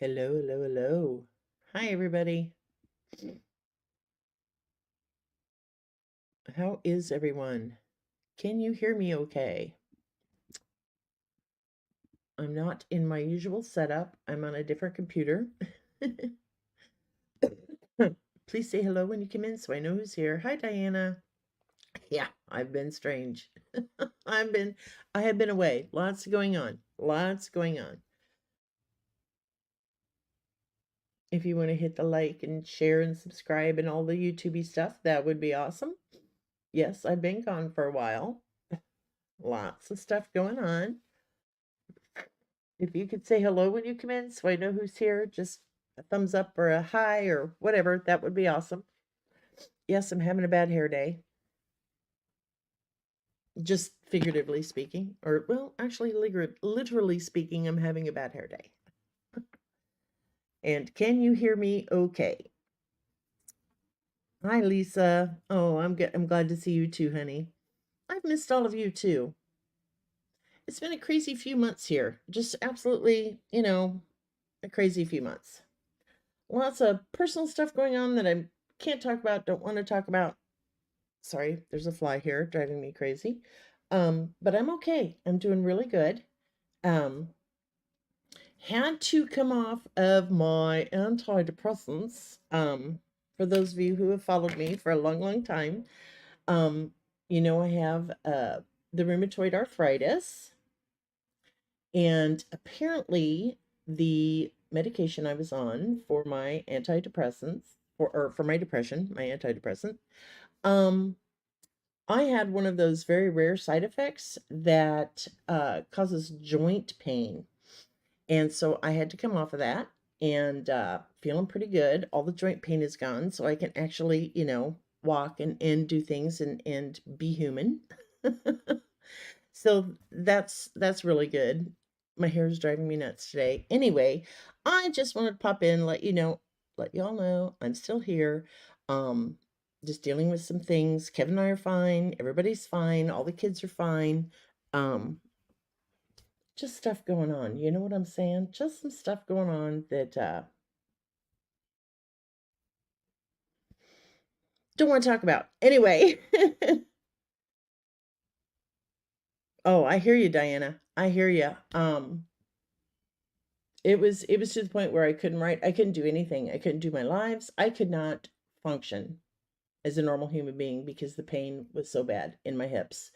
Hello, hello, hello. Hi, everybody. How is everyone? Can you hear me okay? I'm not in my usual setup. I'm on a different computer. Please say hello when you come in so I know who's here. Hi, Diana. Yeah, I've been strange. I have been away. Lots going on. Lots going on. If you want to hit the like and share and subscribe and all the YouTubey stuff, that would be awesome. Yes, I've been gone for a while. Lots of stuff going on. If you could say hello when you come in so I know who's here, just a thumbs up or a hi or whatever, that would be awesome. Yes, I'm having a bad hair day. Just figuratively speaking, or well, actually, literally speaking, I'm having a bad hair day. And can you hear me okay? Hi, Lisa. Oh, I'm glad to see you too, honey. I've missed all of you too. It's been a crazy few months here. Just absolutely, a crazy few months. Lots of personal stuff going on that I can't talk about, don't want to talk about. Sorry, there's a fly here driving me crazy. But I'm okay. I'm doing really good. Um, had to come off of my antidepressants. For those of you who have followed me for a long, long time, um, I have the rheumatoid arthritis, and apparently the medication I was on for my antidepressants, for my depression, my antidepressant, um, I had one of those very rare side effects that causes joint pain. And so I had to come off of that and feeling pretty good. All the joint pain is gone. So I can actually, walk and do things and be human. So that's really good. My hair is driving me nuts today. Anyway, I just wanted to pop in, let y'all know I'm still here. Um, just dealing with some things. Kevin and I are fine. Everybody's fine. All the kids are fine. Um, just stuff going on. You know what I'm saying? Just some stuff going on that don't want to talk about. Anyway. Oh, I hear you, Diana. I hear you. It was to the point where I couldn't write. I couldn't do anything. I couldn't do my lives. I could not function as a normal human being because the pain was so bad in my hips.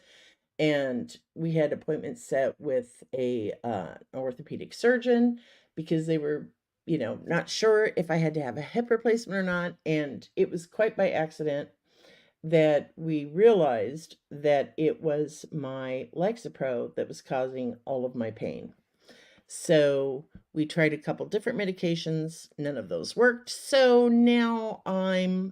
and we had appointments set with a an orthopedic surgeon because they were, not sure if I had to have a hip replacement or not. And it was quite by accident that we realized that it was my Lexapro that was causing all of my pain. So we tried a couple different medications, none of those worked. So now I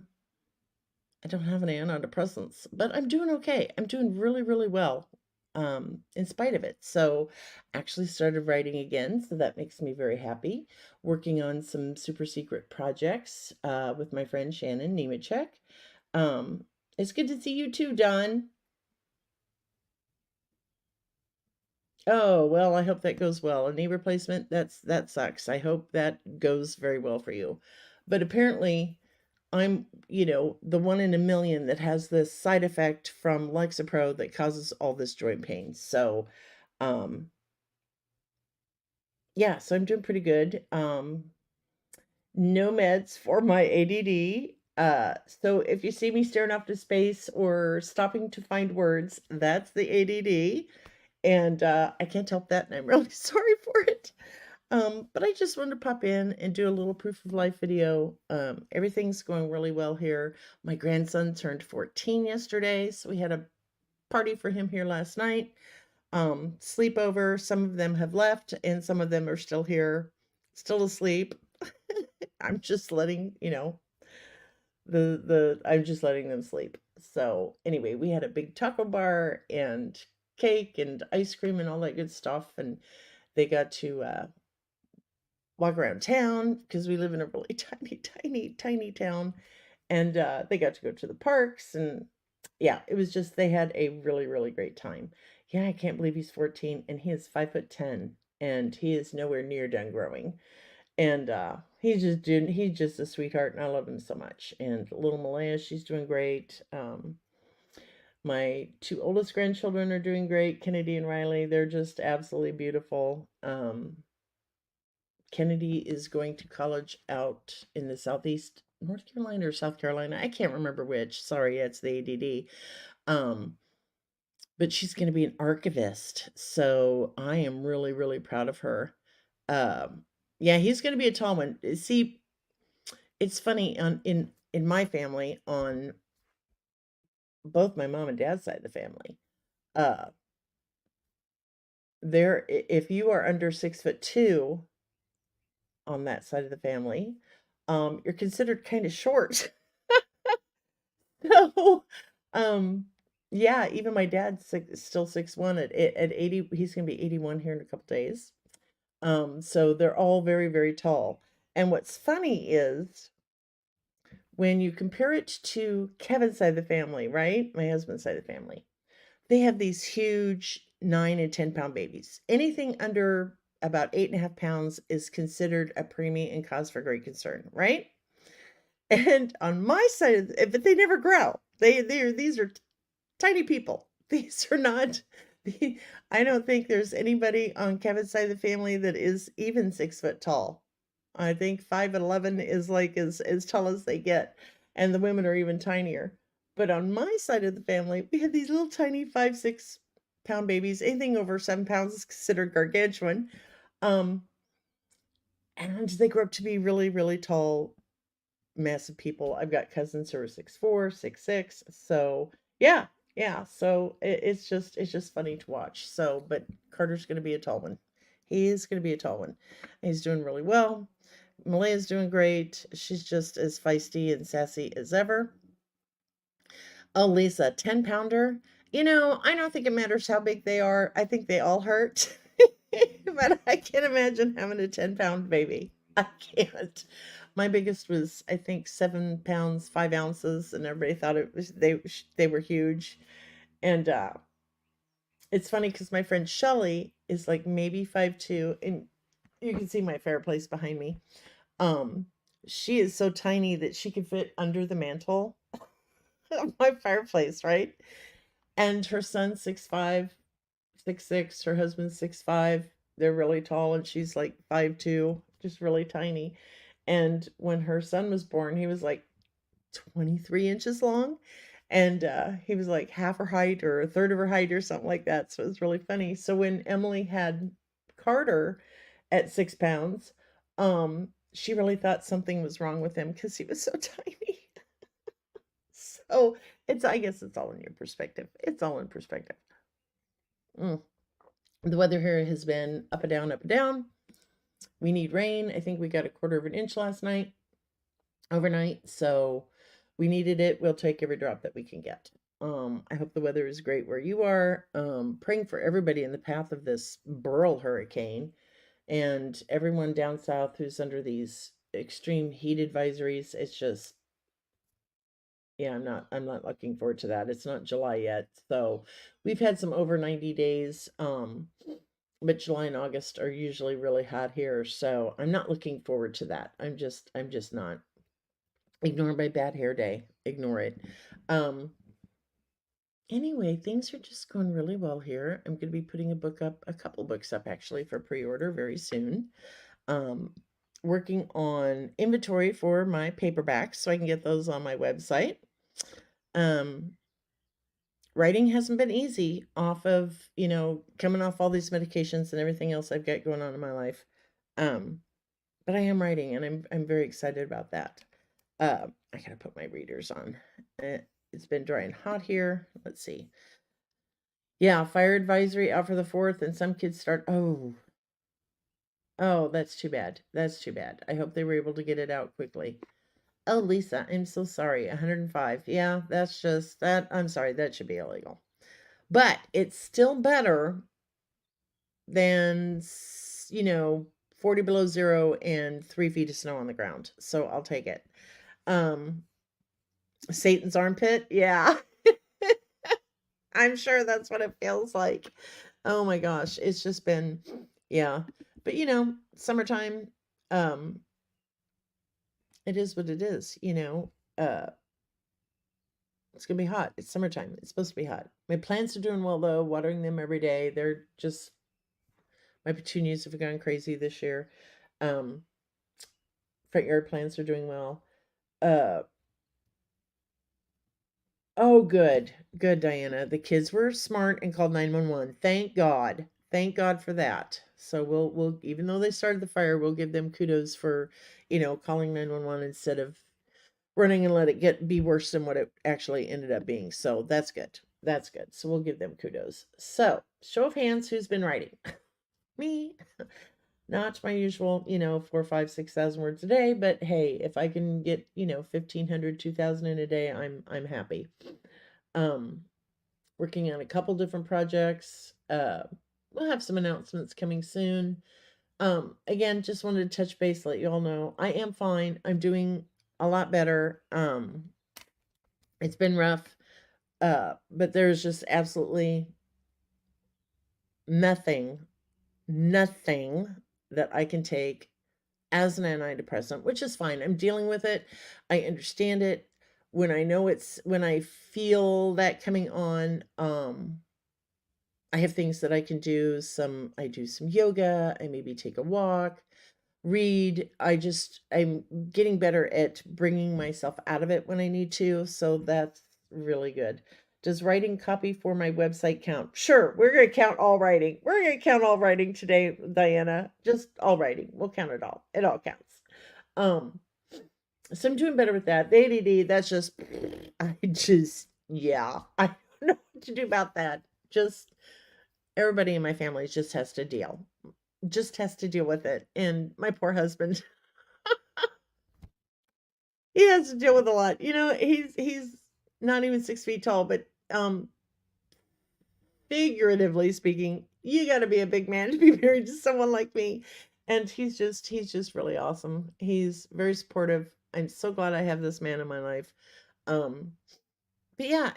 don't have any antidepressants, but I'm doing okay. I'm doing really, really well, in spite of it. So, actually started writing again, so that makes me very happy. Working on some super secret projects with my friend Shannon Nemechek. Um, it's good to see you too, Don. Oh, well, I hope that goes well. A knee replacement, that sucks. I hope that goes very well for you. But apparently, I'm, the one in a million that has this side effect from Lexapro that causes all this joint pain. So, um, yeah, so I'm doing pretty good. No meds for my ADD. So if you see me staring off to space or stopping to find words, that's the ADD. And I can't help that, and I'm really sorry for it. But I just wanted to pop in and do a little proof of life video. Everything's going really well here. My grandson turned 14 yesterday, so we had a party for him here last night. Sleepover. Some of them have left, and some of them are still here, still asleep. I'm just letting I'm just letting them sleep. So anyway, we had a big taco bar and cake and ice cream and all that good stuff, and they got to walk around town because we live in a really tiny, tiny, tiny town. And they got to go to the parks. And yeah, it was just, they had a really, really great time. Yeah, I can't believe he's 14 and he is 5'10", and he is nowhere near done growing. And he's just a sweetheart, and I love him so much. And little Malaya, she's doing great. My two oldest grandchildren are doing great, Kennedy and Riley. They're just absolutely beautiful. Kennedy is going to college out in the southeast, North Carolina or South Carolina. I can't remember which. Sorry, it's the ADD. Um, but she's going to be an archivist. So I am really, really proud of her. Yeah, he's going to be a tall one. See, it's funny in my family, on both my mom and dad's side of the family. Uh, if you are under 6'2" on that side of the family, you're considered kind of short. So, um, yeah, even my dad's still 6'1" at 80. He's gonna be 81 here in a couple days. So they're all very, very tall. And what's funny is when you compare it to Kevin's side of the family, right? My husband's side of the family, they have these huge 9 and 10 pound babies. Anything under about 8.5 pounds is considered a preemie and cause for great concern, right? And on my side of but they never grow. These are tiny people. These are not I don't think there's anybody on Kevin's side of the family that is even 6 foot tall. I think 5'11" is like as tall as they get, and the women are even tinier. But on my side of the family, we have these little tiny 5, 6 pound babies. Anything over 7 pounds is considered gargantuan. Um, and they grow up to be really, really tall, massive people. I've got cousins who are 6'4", 6'6". So yeah, yeah. So it's just funny to watch. So, but Carter's going to be a tall one. He is going to be a tall one. He's doing really well. Malaya's doing great. She's just as feisty and sassy as ever. Oh, Lisa, 10 pounder. I don't think it matters how big they are. I think they all hurt. But I can't imagine having a 10 pound baby. I can't. My biggest was, I think, 7 pounds, 5 ounces, and everybody thought they were huge. And it's funny because my friend Shelly is like maybe 5'2", and you can see my fireplace behind me. Um, she is so tiny that she could fit under the mantle of my fireplace, right? And her son's 6'5", 6'6". Her husband's 6'5". They're really tall, and she's like 5'2", just really tiny. And when her son was born, he was like 23 inches long. And he was like half her height or a third of her height or something like that. So it was really funny. So when Emily had Carter at 6 pounds, she really thought something was wrong with him because he was so tiny. So I guess it's all in your perspective. It's all in perspective. Mm. The weather here has been up and down, up and down. We need rain. I think we got a quarter of an inch last night, overnight. So we needed it. We'll take every drop that we can get. I hope the weather is great where you are. Praying for everybody in the path of this Burl hurricane and everyone down south who's under these extreme heat advisories. It's just, yeah, I'm not looking forward to that. It's not July yet. So we've had some over 90 days. But July and August are usually really hot here, so I'm not looking forward to that. I'm just not. Ignore my bad hair day. Ignore it. Um anyway, things are just going really well here. I'm going to be putting a couple books up actually for pre-order very soon. Um working on inventory for my paperbacks so I can get those on my website. Um writing hasn't been easy off of, coming off all these medications and everything else I've got going on in my life. Um but I am writing and I'm very excited about that. I gotta put my readers on. It's been dry and hot here. Let's see. Yeah, fire advisory out for the 4th, and some kids start. Oh, that's too bad. That's too bad. I hope they were able to get it out quickly. Oh, Lisa, I'm so sorry. 105. Yeah, that's just that. I'm sorry. That should be illegal. But it's still better than 40 below zero and 3 feet of snow on the ground. So I'll take it. Satan's armpit. Yeah. I'm sure that's what it feels like. Oh my gosh, it's just been, yeah. But summertime, um, it is what it is, it's gonna be hot. It's summertime. It's supposed to be hot. My plants are doing well though, watering them every day. They're just my petunias have gone crazy this year. Um, front yard plants are doing well. Uh Oh, good. Good, Diana. The kids were smart and called 911. Thank God. Thank God for that. So we'll even though they started the fire, we'll give them kudos for, calling 911 instead of running and let it be worse than what it actually ended up being. So that's good. That's good. So we'll give them kudos. So, show of hands, who's been writing? Me. Not my usual, 4, 5, 6,000 words a day, but hey, if I can get, 1,500, 2,000 in a day, I'm happy. Um, working on a couple different projects. We'll have some announcements coming soon. Again, just wanted to touch base, let you all know I am fine. I'm doing a lot better. It's been rough, but there's just absolutely nothing that I can take as an antidepressant, which is fine. I'm dealing with it. I understand it. When I feel that coming on, I have things that I can do. I do some yoga. I maybe take a walk, read. I'm getting better at bringing myself out of it when I need to. So that's really good. Does writing copy for my website count? Sure. We're going to count all writing. We're going to count all writing today, Diana. Just all writing. We'll count it all. It all counts. So I'm doing better with that. The ADD, yeah, I don't know what to do about that. Just everybody in my family just has to deal with it. And my poor husband, he has to deal with a lot. He's not even 6 feet tall, but figuratively speaking, you got to be a big man to be married to someone like me. And he's just really awesome. He's very supportive. I'm so glad I have this man in my life. Um, but yeah,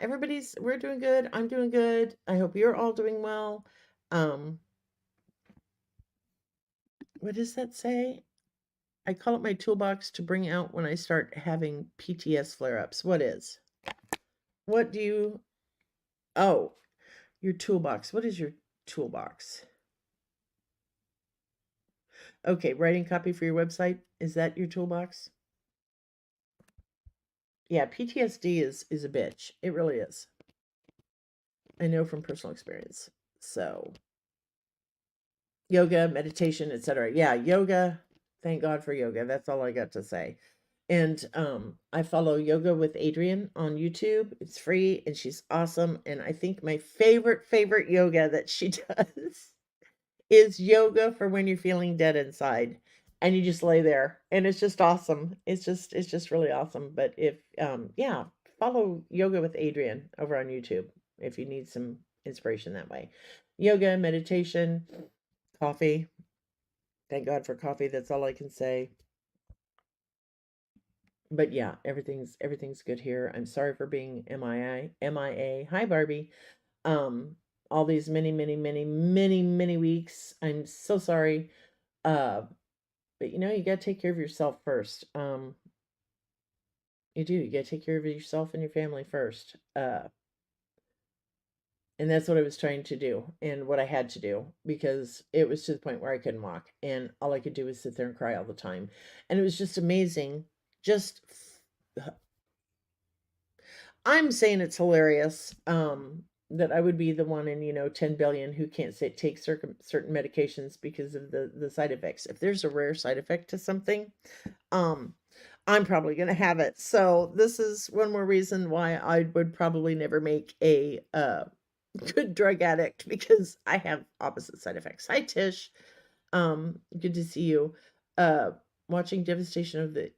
we're doing good. I'm doing good. I hope you're all doing well. Um, what does that say? I call it my toolbox to bring out when I start having PTS flare-ups. What is? What do you Oh, your toolbox. What is your toolbox? Okay, writing copy for your website. Is that your toolbox? Yeah, PTSD is a bitch. It really is. I know from personal experience. So, yoga, meditation, etc. Yeah, yoga. Thank God for yoga. That's all I got to say. And I follow Yoga with Adriene on YouTube. It's free and she's awesome. And I think my favorite yoga that she does is yoga for when you're feeling dead inside and you just lay there and it's just awesome. It's just really awesome. But if yeah, follow Yoga with Adriene over on YouTube if you need some inspiration that way. Yoga, meditation, coffee. Thank God for coffee. That's all I can say. But yeah, everything's good here. I'm sorry for being MIA. MIA. Hi Barbie. Um all these many weeks. I'm so sorry. Uh but you got to take care of yourself first. You do. You got to take care of yourself and your family first. And that's what I was trying to do and what I had to do because it was to the point where I couldn't walk and all I could do was sit there and cry all the time. And it was just amazing. Just I'm saying it's hilarious that I would be the one in 10 billion who can't take certain medications because of the side effects. If there's a rare side effect to something, um, I'm probably going to have it. So this is one more reason why I would probably never make a good drug addict because I have opposite side effects. Hi Tish, good to see you. Uh, Watching Devastation of the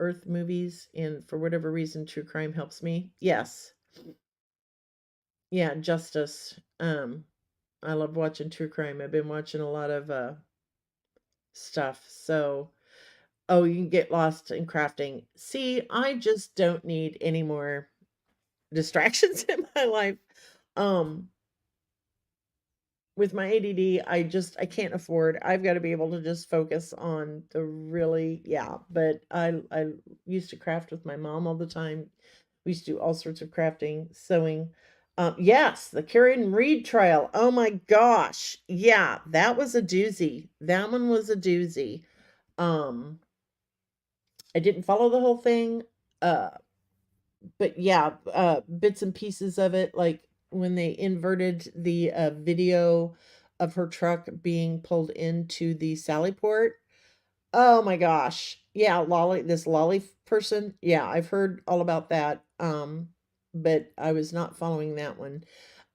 Earth movies, and for whatever reason, true crime helps me. Yes, yeah, justice. I love watching true crime. I've been watching a lot of stuff. So, oh, you can get lost in crafting. See, I just don't need any more distractions in my life. Um, with my ADD, I can't afford. I've got to be able to just focus on the really yeah. But I used to craft with my mom all the time. We used to do all sorts of crafting, sewing. Yes, the Karen Reed trial. Oh my gosh, yeah, that was a doozy. That one was a doozy. Um, I didn't follow the whole thing. Uh, but yeah, bits and pieces of it, like when they inverted the video of her truck being pulled into the Sallyport. Oh my gosh. Yeah, this Lolly person. Yeah, I've heard all about that. But I was not following that one.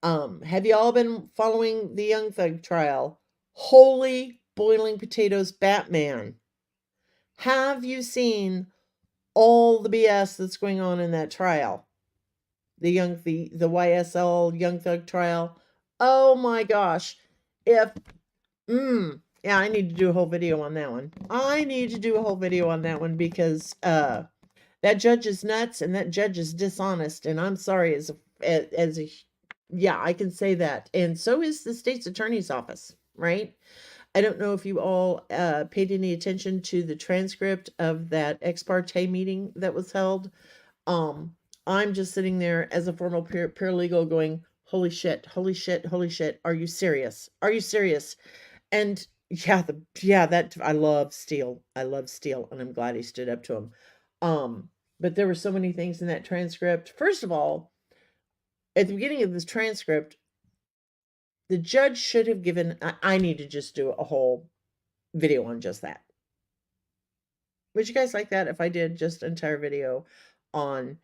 Have you all been following the Young Thug trial? Holy boiling potatoes, Batman. Have you seen all the BS that's going on in that trial? The YSL Young Thug trial. Oh my gosh. If yeah, I need to do a whole video on that one. I need to do a whole video on that one because that judge is nuts and that judge is dishonest and I'm sorry as a yeah, I can say that. And so is the state's attorney's office, right? I don't know if you all paid any attention to the transcript of that ex parte meeting that was held. um, I'm just sitting there as a formal paralegal going, holy shit, holy shit, holy shit. Are you serious? Are you serious? And yeah, that I love Steele. I love Steele, and I'm glad he stood up to him. Um, but there were so many things in that transcript. First of all, at the beginning of this transcript, the judge should have given I need to just do a whole video on just that. Would you guys like that if I did just an entire video on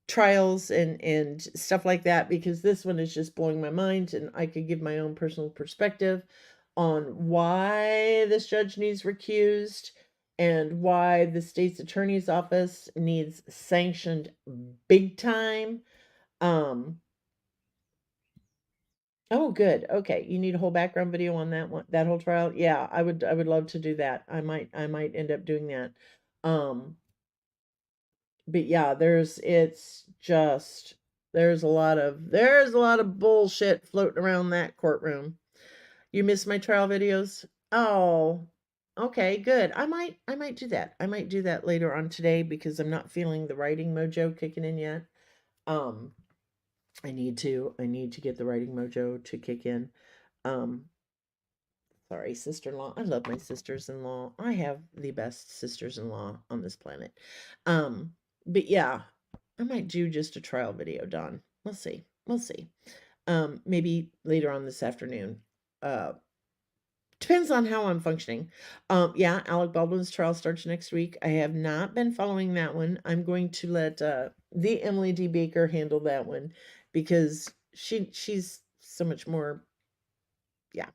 trials and stuff like that, because this one is just blowing my mind and I could give my own personal perspective on why this judge needs recused and why the state's attorney's office needs sanctioned big time. um oh good, okay, you need a whole background video on that one, that whole trial. Yeah, I would love to do that. I might end up doing that. But yeah, it's just there's a lot of bullshit floating around that courtroom. You missed my trial videos? Oh, okay, good. I might do that. I might do that later on today because I'm not feeling the writing mojo kicking in yet. Um, I need to get the writing mojo to kick in. Um, Sorry, sister-in-law. I love my sisters-in-law. I have the best sisters-in-law on this planet. Um, but yeah, I might do just a trial video, Dawn. We'll see. We'll see. Maybe later on this afternoon. Uh, Depends on how I'm functioning. Yeah, Alec Baldwin's trial starts next week. I have not been following that one. I'm going to let the Emily D. Baker handle that one because she's so much more, yeah,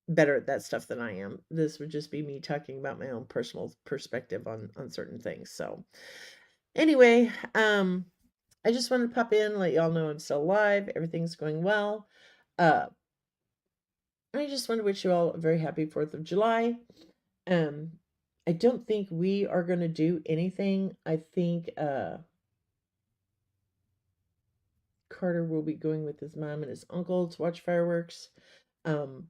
better at that stuff than I am. This would just be me talking about my own personal perspective on certain things. So anyway, I just wanted to pop in, let y'all know I'm still alive. Everything's going well. Uh, I just want to wish you all a very happy 4th of July. Um, I don't think we are going to do anything. I think Carter will be going with his mom and his uncle to watch fireworks. Um,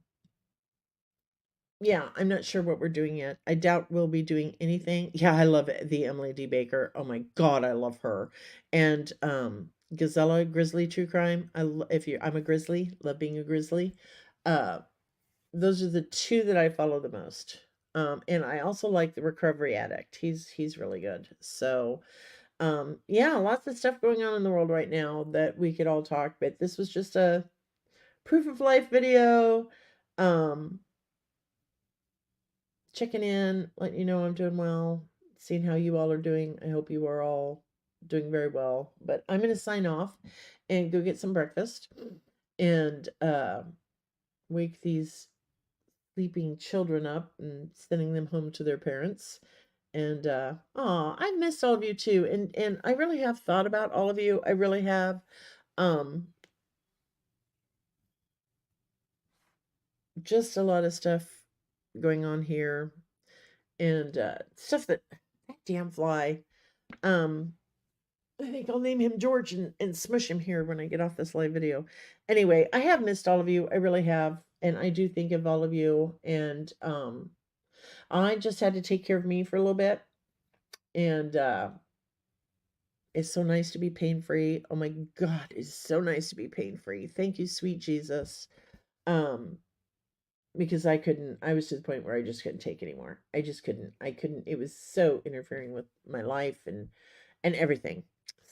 yeah, I'm not sure what we're doing yet. I doubt we'll be doing anything. Yeah, I love the Emily D. Baker. Oh my God, I love her. And Gazella Grizzly True Crime. I'm a grizzly, love being a grizzly. Uh, those are the two that I follow the most. And I also like the Recovery Addict. He's really good. So, yeah, lots of stuff going on in the world right now that we could all talk. But this was just a proof of life video. Um, Checking in, letting you know I'm doing well, seeing how you all are doing. I hope you are all doing very well. But I'm going to sign off and go get some breakfast and wake these sleeping children up and sending them home to their parents. And I've missed all of you too. And I really have thought about all of you. I really have. Um, just a lot of stuff going on here and stuff that damn fly. Um, I think I'll name him George and smush him here when I get off this live video. Anyway, I have missed all of you. I really have. And I do think of all of you. And I just had to take care of me for a little bit. And it's so nice to be pain free. Oh my God, it's so nice to be pain free. Thank you, sweet Jesus. Um, because I was to the point where I just couldn't take anymore. I couldn't, it was so interfering with my life and everything.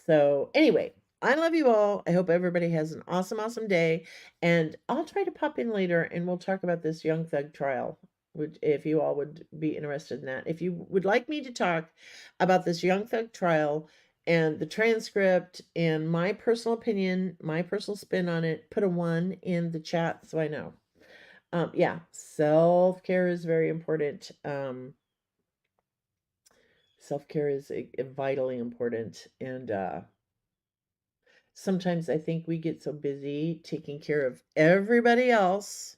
So anyway, I love you all. I hope everybody has an awesome, awesome day. And I'll try to pop in later and we'll talk about this Young Thug trial. If you all would be interested in that. If you would like me to talk about this Young Thug trial and the transcript and my personal opinion, my personal spin on it, put a 1 in the chat so I know. Yeah, self-care is very important. Self-care is vitally important. And sometimes I think we get so busy taking care of everybody else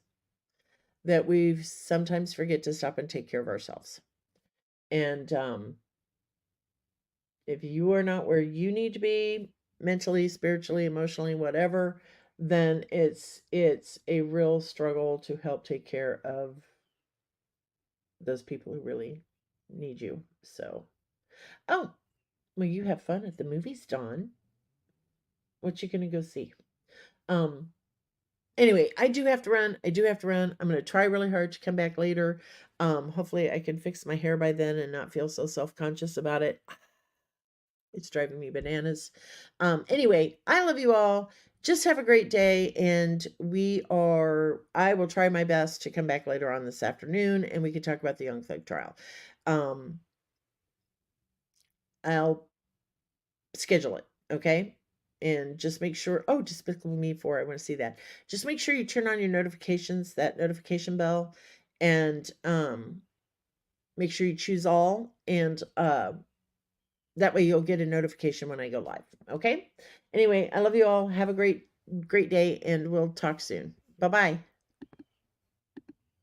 that we sometimes forget to stop and take care of ourselves. And if you are not where you need to be mentally, spiritually, emotionally, whatever, then it's a real struggle to help take care of those people who really need you. So, oh, well, you have fun at the movies, Dawn. What you gonna go see? Um, Anyway, I do have to run. I do have to run. I'm gonna try really hard to come back later. Hopefully I can fix my hair by then and not feel so self-conscious about it. It's driving me bananas. Anyway, I love you all. Just have a great day. And I will try my best to come back later on this afternoon and we can talk about the Young Thug trial. I'll schedule it. Okay. And just make sure, oh, Despicable Me 4, I want to see that. Just make sure you turn on your notifications, that notification bell, and make sure you choose all, and that way you'll get a notification when I go live. Okay? Anyway, I love you all. Have a great day, and we'll talk soon. Bye-bye.